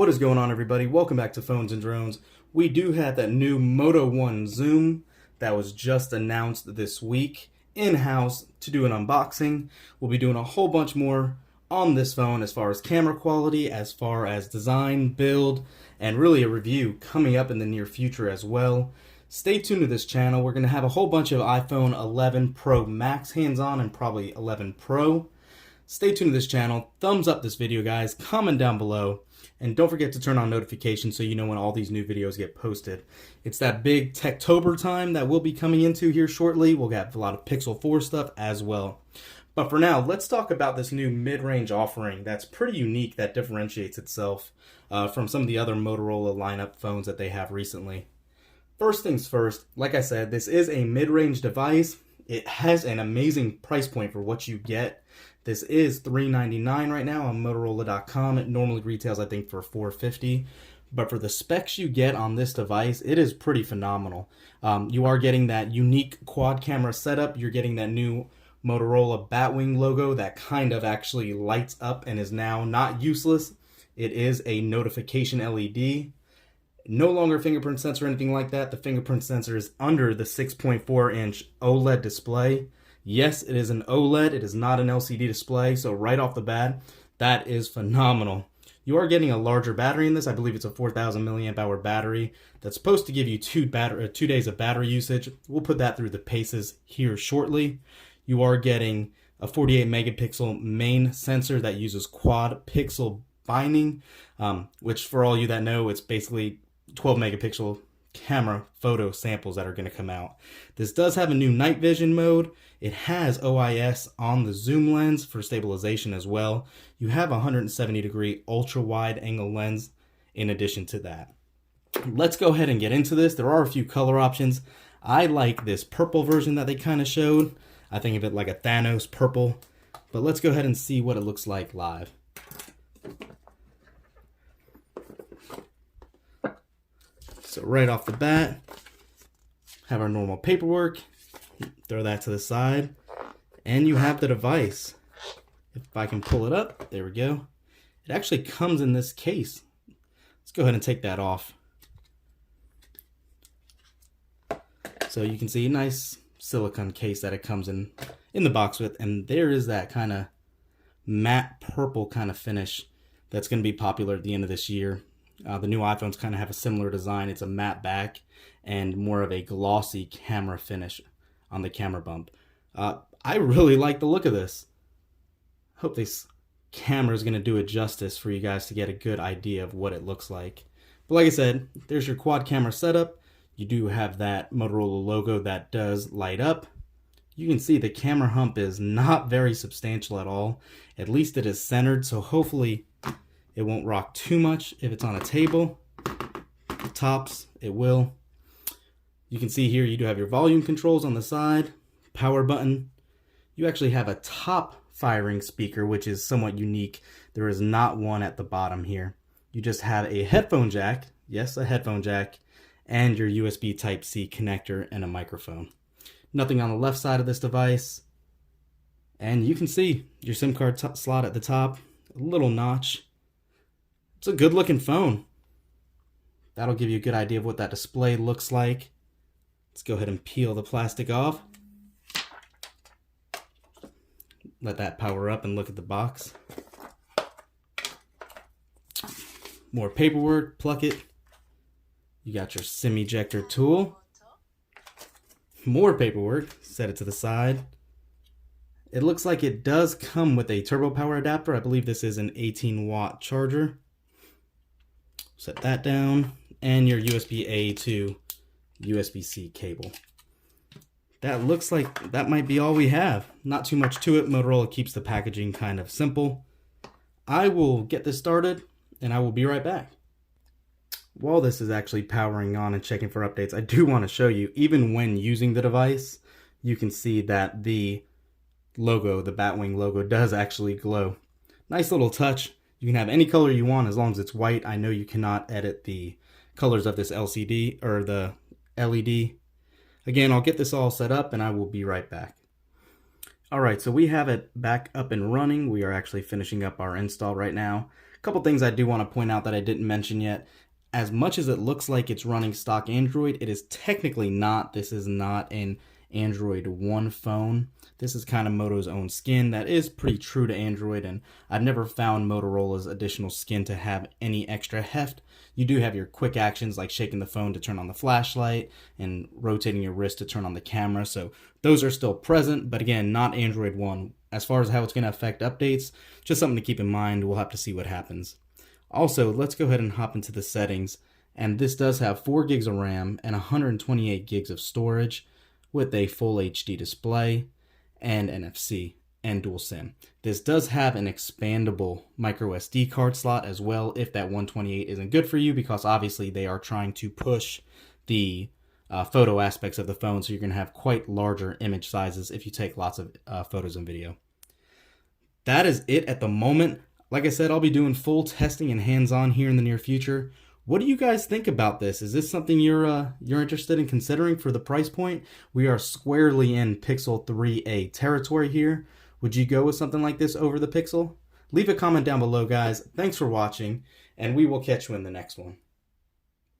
What is going on, everybody? Welcome back to Phones and Drones. We do have that new Moto 1 Zoom that was just announced this week in-house to do an unboxing. We'll be doing a whole bunch more on this phone as far as camera quality, as far as design, build, and really a review coming up in the near future as well. Stay tuned to this channel. We're going to have a whole bunch of iPhone 11 Pro Max hands-on and probably 11 Pro. Stay tuned to this channel. Thumbs up this video, guys. Comment down below. And don't forget to turn on notifications so you know when all these new videos get posted. It's that big Techtober time that we'll be coming into here shortly. We'll have a lot of Pixel 4 stuff as well. But for now, let's talk about this new mid-range offering that's pretty unique, that differentiates itself from some of the other Motorola lineup phones that they have recently. First things first, like I said, this is a mid-range device. It has an amazing price point for what you get. This is $399 right now on Motorola.com. It normally retails, I think, for $450. But for the specs you get on this device, it is pretty phenomenal. You are getting that unique quad camera setup. You're getting that new Motorola Batwing logo that kind of actually lights up and is now not useless. It is a notification LED. No longer fingerprint sensor or anything like that. The fingerprint sensor is under the 6.4-inch OLED display. Yes, it is an OLED. It is not an LCD display. So right off the bat, that is phenomenal. You are getting a larger battery in this. I believe it's a 4,000 milliamp hour battery that's supposed to give you 2 days of battery usage. We'll put that through the paces here shortly. You are getting a 48 megapixel main sensor that uses quad pixel binding, which for all you that know, it's basically 12 megapixel camera photo samples that are going to come out. This does have a new night vision mode. It has OIS on the zoom lens for stabilization as well. You have a 170 degree ultra wide angle lens in addition to that. Let's go ahead and get into this. There are a few color options. I like this purple version that they kind of showed. I think of it like a Thanos purple, but let's go ahead and see what it looks like live. So right off the bat, have our normal paperwork, throw that to the side, and you have the device. If I can pull it up, there we go. It actually comes in this case. Let's go ahead and take that off. So you can see a nice silicone case that it comes in the box with, and there is that kind of matte purple kind of finish that's going to be popular at the end of this year. The new iPhones kind of have a similar design. It's a matte back and more of a glossy camera finish on the camera bump. I really like the look of this. Hope this camera is going to do it justice for you guys to get a good idea of what it looks like. But like I said, there's your quad camera setup. You do have that Motorola logo that does light up. You can see the camera hump is not very substantial at all. At least it is centered, so hopefully it won't rock too much if it's on a table. The tops, it will. You can see here you do have your volume controls on the side, power button. You actually have a top firing speaker, which is somewhat unique. There is not one at the bottom here. You just have a headphone jack, yes, a headphone jack, and your USB Type-C connector and a microphone. Nothing on the left side of this device. And you can see your SIM card slot at the top, a little notch. It's a good looking phone. That'll give you a good idea of what that display looks like. Let's go ahead and peel the plastic off. Let that power up and look at the box. More paperwork, pluck it. You got your SIM ejector tool. More paperwork, set it to the side. It looks like it does come with a turbo power adapter. I believe this is an 18-watt charger. Set that down, and your USB-A to USB-C cable. That looks like that might be all we have. Not too much to it. Motorola keeps the packaging kind of simple. I will get this started, and I will be right back. While this is actually powering on and checking for updates, I do want to show you, even when using the device, you can see that the logo, the Batwing logo, does actually glow. Nice little touch. You can have any color you want as long as it's white. I know you cannot edit the colors of this LCD or the LED. Again, I'll get this all set up and I will be right back. Alright, so we have it back up and running. We are actually finishing up our install right now. couple things I do want to point out that I didn't mention yet. As much as it looks like it's running stock Android, it is technically not. This is not an Android One phone. This is kind of Moto's own skin that is pretty true to Android, and I've never found Motorola's additional skin to have any extra heft. You do have your quick actions like shaking the phone to turn on the flashlight and rotating your wrist to turn on the camera, so those are still present, but again, not Android One. As far as how it's going to affect updates, just something to keep in mind. We'll have to see what happens. Also, let's go ahead and hop into the settings, and this does have 4 gigs of RAM and 128 gigs of storage with a full HD display and NFC and dual SIM. This does have an expandable micro SD card slot as well if that 128 isn't good for you, because obviously they are trying to push the photo aspects of the phone, so you're going to have quite larger image sizes if you take lots of photos and video. That is it at the moment. Like I said, I'll be doing full testing and hands-on here in the near future. What do you guys think about this? Is this something you're interested in considering for the price point? We are squarely in Pixel 3a territory here. Would you go with something like this over the Pixel? Leave a comment down below, guys. Thanks for watching, and we will catch you in the next one.